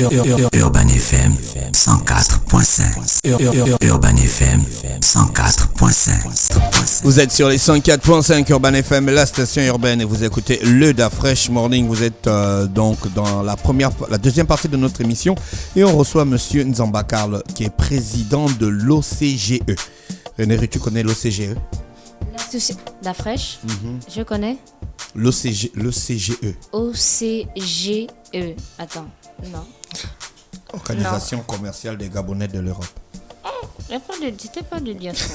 Urban FM 104.5. Urban FM 104.5. Vous êtes sur les 104.5 Urban FM, la station urbaine, et vous écoutez le Da Fresh Morning. Vous êtes donc dans la deuxième partie de notre émission, et on reçoit Monsieur Nzamba Karl, qui est président de l'OCGE. René, tu connais l'OCGE? Da Fresh, je connais. L'OCGE. OCGE. Attends, non. Organisation commerciale des Gabonais de l'Europe. C'était pas de dire ça.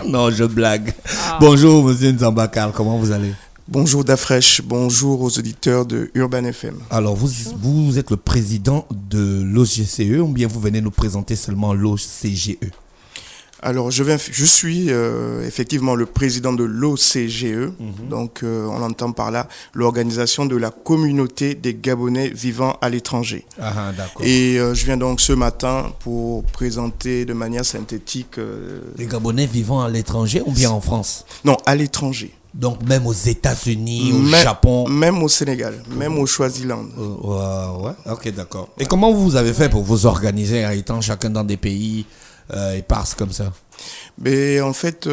Non, je blague. Bonjour, Monsieur Nzamba Karl, comment vous allez? Bonjour Da Fresh, bonjour aux auditeurs de Urban FM. Alors, vous êtes le président de l'OCGE, ou bien vous venez nous présenter seulement l'OCGE? Alors, je suis effectivement le président de l'OCGE, donc on entend par là l'organisation de la communauté des Gabonais vivant à l'étranger. Ah, d'accord. Et je viens donc ce matin pour présenter de manière synthétique... Les Gabonais vivant à l'étranger ou bien en France? Non, à l'étranger. Donc même aux États-Unis, au Japon? Même au Sénégal, même au Swaziland. Ouais, ok, d'accord. Et comment vous avez fait pour vous organiser en étant chacun dans des pays éparses comme ça? Mais en fait,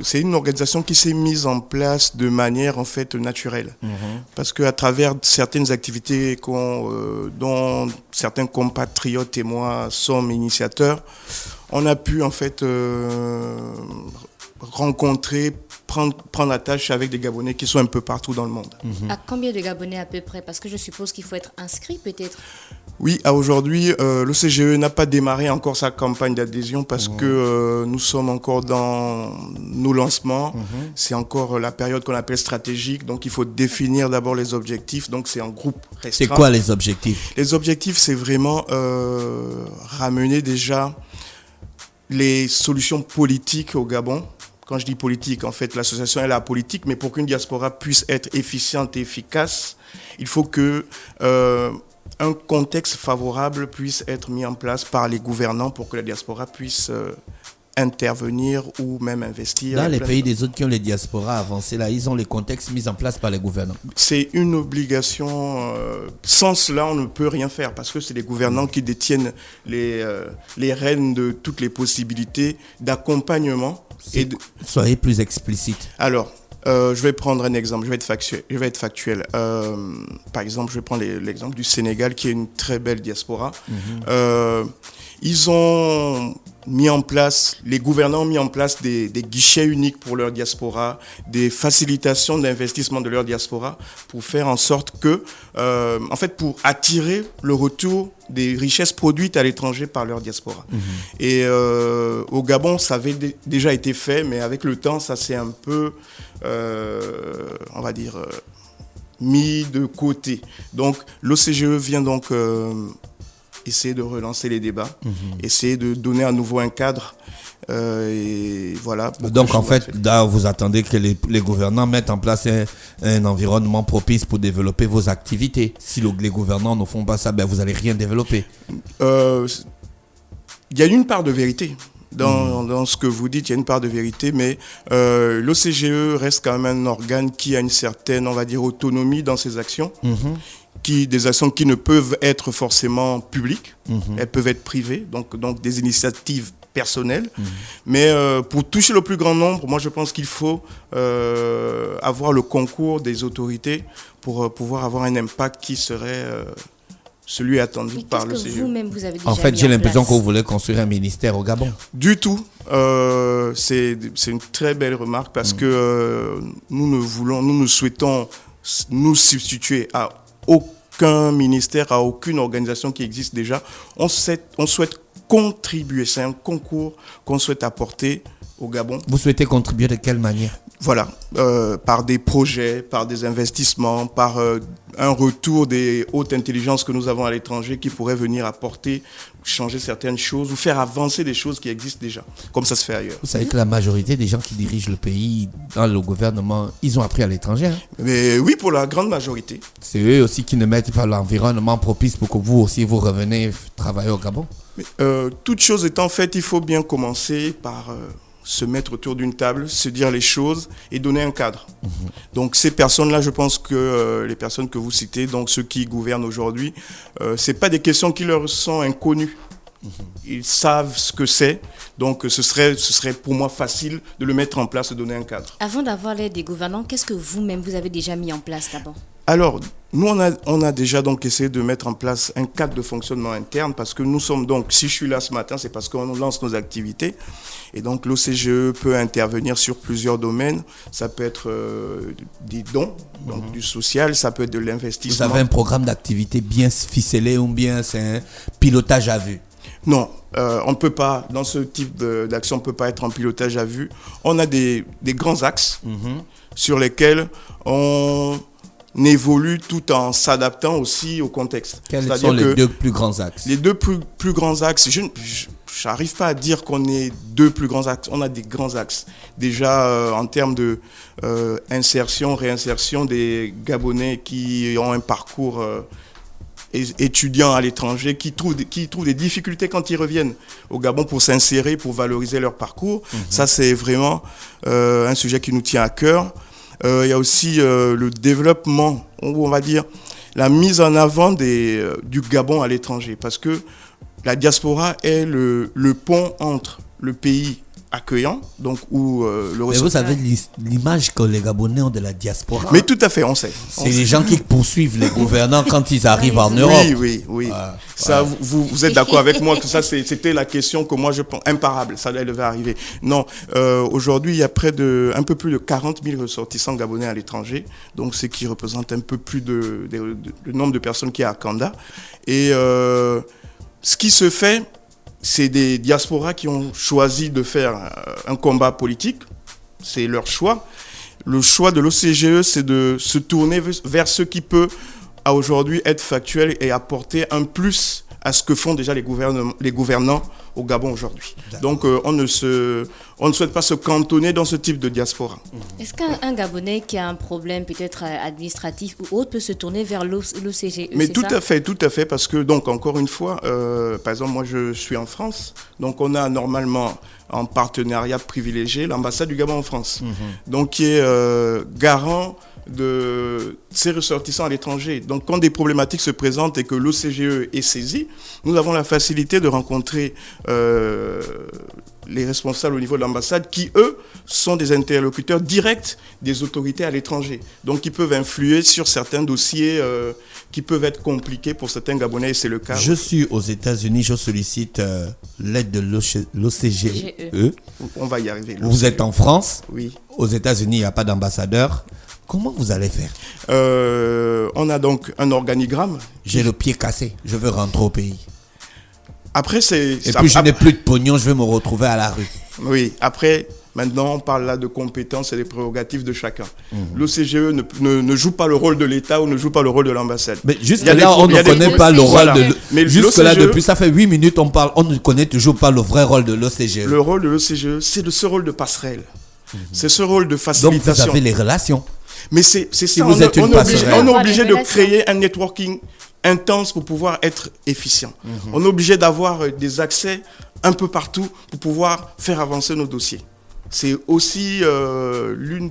c'est une organisation qui s'est mise en place de manière en fait naturelle, parce que à travers certaines activités dont certains compatriotes et moi sommes initiateurs, on a pu en fait rencontrer, prendre attache avec des Gabonais qui sont un peu partout dans le monde. À combien de Gabonais à peu près? Parce que je suppose qu'il faut être inscrit peut-être. Oui, à aujourd'hui, l'OCGE n'a pas démarré encore sa campagne d'adhésion parce que nous sommes encore dans nos lancements. C'est encore la période qu'on appelle stratégique, donc il faut définir d'abord les objectifs. Donc c'est un groupe restreint. C'est quoi les objectifs? Les objectifs, c'est vraiment ramener déjà les solutions politiques au Gabon. Quand je dis politique, en fait, l'association est la politique, mais pour qu'une diaspora puisse être efficiente et efficace, il faut que un contexte favorable puisse être mis en place par les gouvernants pour que la diaspora puisse intervenir ou même investir. Dans les pays des autres qui ont les diasporas avancées, là, ils ont les contextes mis en place par les gouvernants. C'est une obligation. Sans cela, on ne peut rien faire parce que c'est les gouvernants qui détiennent les rênes de toutes les possibilités d'accompagnement. Soyez plus explicite. Alors, je vais prendre un exemple, je vais être factuel. Par exemple, je vais prendre l'exemple du Sénégal qui est une très belle diaspora. Ils ont mis en place, les gouvernants ont mis en place des guichets uniques pour leur diaspora, des facilitations d'investissement de leur diaspora pour faire en sorte que, en fait, pour attirer le retour des richesses produites à l'étranger par leur diaspora. Et au Gabon, ça avait déjà été fait, mais avec le temps, ça s'est un peu, on va dire, mis de côté. Donc, l'OCGE vient donc essayer de relancer les débats, essayer de donner à nouveau un cadre. Et voilà. Donc en fait, là, vous attendez que les gouvernants mettent en place un environnement propice pour développer vos activités. Si les gouvernants ne font pas ça, vous n'allez rien développer. Il y a une part de vérité. Dans ce que vous dites, il y a une part de vérité, mais l'OCGE reste quand même un organe qui a une certaine, on va dire, autonomie dans ses actions. Des actions qui ne peuvent être forcément publiques, elles peuvent être privées, donc des initiatives personnelles. Mais pour toucher le plus grand nombre, moi je pense qu'il faut avoir le concours des autorités pour pouvoir avoir un impact qui serait celui attendu par le CGE. Vous avez déjà en fait, j'ai l'impression que vous voulez construire un ministère au Gabon. Du tout. C'est une très belle remarque parce que nous ne souhaitons nous substituer à aucun ministère, à aucune organisation qui existe déjà. On souhaite contribuer. C'est un concours qu'on souhaite apporter au Gabon. Vous souhaitez contribuer de quelle manière? Voilà, par des projets, par des investissements, par un retour des hautes intelligences que nous avons à l'étranger qui pourraient venir apporter, changer certaines choses ou faire avancer des choses qui existent déjà, comme ça se fait ailleurs. Vous savez que la majorité des gens qui dirigent le pays dans le gouvernement, ils ont appris à l'étranger. Hein? Mais oui, pour la grande majorité. C'est eux aussi qui ne mettent pas l'environnement propice pour que vous aussi vous revenez travailler au Gabon. Mais, toute chose étant faite, il faut bien commencer par se mettre autour d'une table, se dire les choses et donner un cadre. Donc ces personnes-là, je pense que les personnes que vous citez, donc ceux qui gouvernent aujourd'hui, c'est pas des questions qui leur sont inconnues. Ils savent ce que c'est, donc ce serait pour moi facile de le mettre en place, de donner un cadre. Avant d'avoir l'aide des gouvernants, qu'est-ce que vous-même vous avez déjà mis en place d'abord? Alors, nous, on a déjà donc essayé de mettre en place un cadre de fonctionnement interne parce que nous sommes donc, si je suis là ce matin, c'est parce qu'on lance nos activités. Et donc, l'OCGE peut intervenir sur plusieurs domaines. Ça peut être des dons, donc du social, ça peut être de l'investissement. Vous avez un programme d'activité bien ficelé ou bien c'est un pilotage à vue? Non, on ne peut pas, dans ce type d'action, on ne peut pas être en pilotage à vue. On a des grands axes sur lesquels on évolue tout en s'adaptant aussi au contexte. Quels sont les deux plus grands axes? Les deux plus grands axes, je n'arrive pas à dire qu'on ait deux plus grands axes. On a des grands axes. Déjà, en termes de insertion, réinsertion des Gabonais qui ont un parcours étudiants à l'étranger, qui trouvent des difficultés quand ils reviennent au Gabon pour s'insérer, pour valoriser leur parcours. Ça, c'est vraiment un sujet qui nous tient à cœur. Il y a aussi le développement, on va dire, la mise en avant du Gabon à l'étranger. Parce que la diaspora est le pont entre le pays accueillant, donc où le Mais vous savez l'image que les Gabonais ont de la diaspora. Mais tout à fait, on sait. C'est les gens qui poursuivent les gouvernants quand ils arrivent en Europe. Oui. Ça, vous êtes d'accord avec moi que ça, c'était la question que moi je pense imparable. Ça devait arriver. Non, aujourd'hui, il y a un peu plus de 40 000 ressortissants gabonais à l'étranger, donc ce qui représente un peu plus le nombre de personnes qui est à Kanda. Et ce qui se fait, c'est des diasporas qui ont choisi de faire un combat politique. C'est leur choix. Le choix de l'OCGE, c'est de se tourner vers ce qui peut, à aujourd'hui, être factuel et apporter un plus à ce que font déjà les gouvernants au Gabon aujourd'hui. Donc, on ne souhaite pas se cantonner dans ce type de diaspora. Est-ce qu'un Gabonais qui a un problème peut-être administratif ou autre peut se tourner vers l'OCGE? Mais tout à fait, parce que, donc, encore une fois, par exemple, moi, je suis en France, donc on a normalement en partenariat privilégié l'ambassade du Gabon en France, donc qui est garant de ces ressortissants à l'étranger. Donc, quand des problématiques se présentent et que l'OCGE est saisi, nous avons la facilité de rencontrer les responsables au niveau de l'ambassade qui, eux, sont des interlocuteurs directs des autorités à l'étranger. Donc, ils peuvent influer sur certains dossiers qui peuvent être compliqués pour certains Gabonais, et c'est le cas. Je suis aux États-Unis, je sollicite l'aide de l'OCGE. On va y arriver. Vous êtes en France? Oui. Aux États-Unis, il n'y a pas d'ambassadeur. Comment vous allez faire? On a donc un organigramme. J'ai le pied cassé, je veux rentrer au pays. Après, puis je n'ai plus de pognon, je vais me retrouver à la rue. Oui, après, maintenant, on parle là de compétences et des prérogatives de chacun. L'OCGE ne joue pas le rôle de l'État ou ne joue pas le rôle de l'ambassade. Mais jusque-là, on ne connaît pas le rôle de... Mais jusque-là, depuis ça fait 8 minutes, on parle, on ne connaît toujours pas le vrai rôle de l'OCGE. Le rôle de l'OCGE, c'est de ce rôle de passerelle. C'est ce rôle de facilitation. Donc, vous avez les relations. Mais c'est ça, si vous êtes une passerelle. On est obligé de créer un networking intense pour pouvoir être efficient. On est obligé d'avoir des accès un peu partout pour pouvoir faire avancer nos dossiers. C'est aussi l'un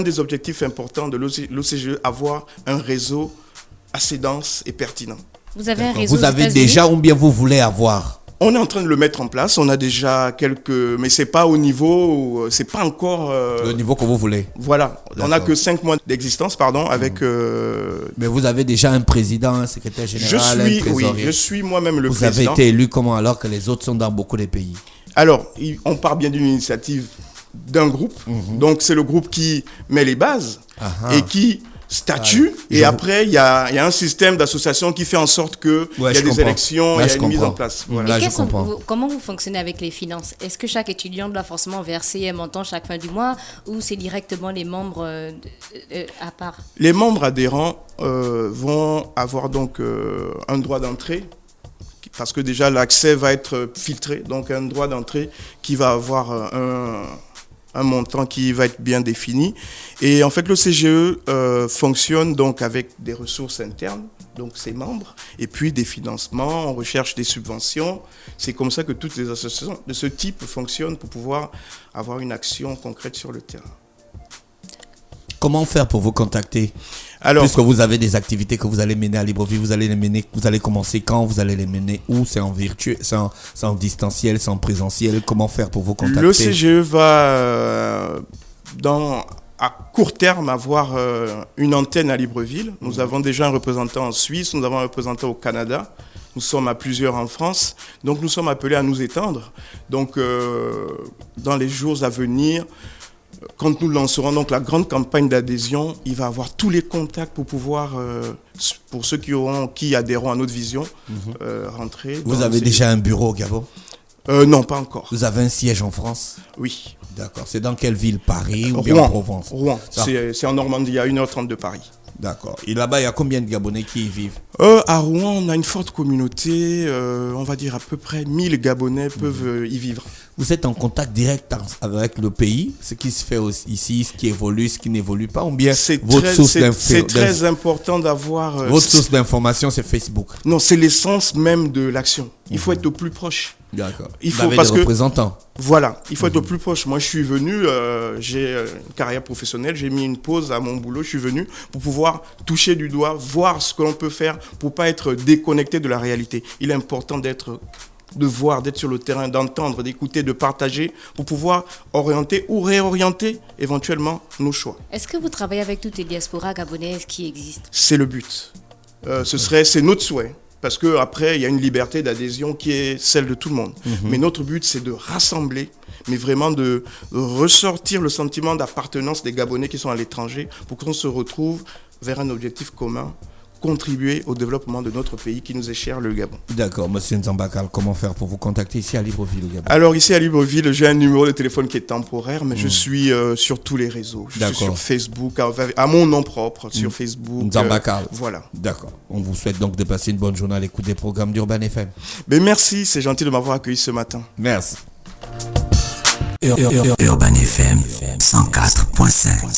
des objectifs importants de l'OCGE, avoir un réseau assez dense et pertinent. Vous avez un réseau Vous avez déjà ou bien vous voulez avoir? On est en train de le mettre en place. On a déjà mais c'est pas au niveau, c'est pas encore... le niveau que vous voulez. Voilà. On n'a que 5 mois d'existence, avec... Mais vous avez déjà un président, un secrétaire général, un trésorier. Oui, je suis moi-même le président. Vous avez été élu comment alors que les autres sont dans beaucoup de pays? Alors, on part bien d'une initiative d'un groupe. Donc, c'est le groupe qui met les bases et qui statut, et après il y a un système d'association qui fait en sorte que il y a des élections, il y a une mise en place. Voilà. Comment vous fonctionnez avec les finances? Est-ce que chaque étudiant doit forcément verser un montant chaque fin du mois ou c'est directement les membres à part? Les membres adhérents vont avoir donc un droit d'entrée, parce que déjà l'accès va être filtré, donc un droit d'entrée qui va avoir un montant qui va être bien défini. Et en fait, le CGE fonctionne donc avec des ressources internes, donc ses membres, et puis des financements, on recherche des subventions. C'est comme ça que toutes les associations de ce type fonctionnent pour pouvoir avoir une action concrète sur le terrain. Comment faire pour vous contacter? Alors, puisque vous avez des activités que vous allez mener à Libreville, vous allez commencer quand? Vous allez les mener où? C'est en virtuel, c'est en distanciel, c'est en présentiel? Comment faire pour vous contacter? le CGE va à court terme avoir une antenne à Libreville. Nous avons déjà un représentant en Suisse, nous avons un représentant au Canada. Nous sommes à plusieurs en France. Donc nous sommes appelés à nous étendre. Donc dans les jours à venir, quand nous lancerons donc la grande campagne d'adhésion, il va avoir tous les contacts pour pouvoir, pour ceux qui adhéreront à notre vision, rentrer. Vous avez déjà un bureau au Gabon? Non, pas encore. Vous avez un siège en France? Oui. D'accord. C'est dans quelle ville? Paris ou bien Rouen. en Provence? Rouen. C'est en Normandie, à 1h30 de Paris. D'accord. Et là-bas, il y a combien de Gabonais qui y vivent? À Rouen, on a une forte communauté. On va dire à peu près 1000 Gabonais peuvent y vivre. Vous êtes en contact direct avec le pays, ce qui se fait ici, ce qui évolue, ce qui n'évolue pas, ou bien c'est très important d'avoir... votre source d'information, c'est Facebook? Non, c'est l'essence même de l'action. Il faut être au plus proche. D'accord. Il avez des représentants. Voilà, il faut être au plus proche. Moi, je suis venu, j'ai une carrière professionnelle, j'ai mis une pause à mon boulot, je suis venu pour pouvoir toucher du doigt, voir ce que l'on peut faire pour pas être déconnecté de la réalité. Il est important d'être sur le terrain, d'entendre, d'écouter, de partager pour pouvoir orienter ou réorienter éventuellement nos choix. Est-ce que vous travaillez avec toutes les diasporas gabonaises qui existent? C'est le but. C'est notre souhait. Parce qu'après, il y a une liberté d'adhésion qui est celle de tout le monde. Mais notre but, c'est de rassembler, mais vraiment de ressortir le sentiment d'appartenance des Gabonais qui sont à l'étranger pour qu'on se retrouve vers un objectif commun, contribuer au développement de notre pays qui nous est cher, le Gabon. D'accord. Monsieur Nzambakal, comment faire pour vous contacter ici à Libreville, au Gabon? Alors ici à Libreville, j'ai un numéro de téléphone qui est temporaire, mais je suis sur tous les réseaux. Je suis sur Facebook, à mon nom propre, sur Facebook. Nzambakal. Voilà. D'accord. On vous souhaite donc de passer une bonne journée à l'écoute des programmes d'Urban FM. Mais merci, c'est gentil de m'avoir accueilli ce matin. Merci. Urban FM 104.5.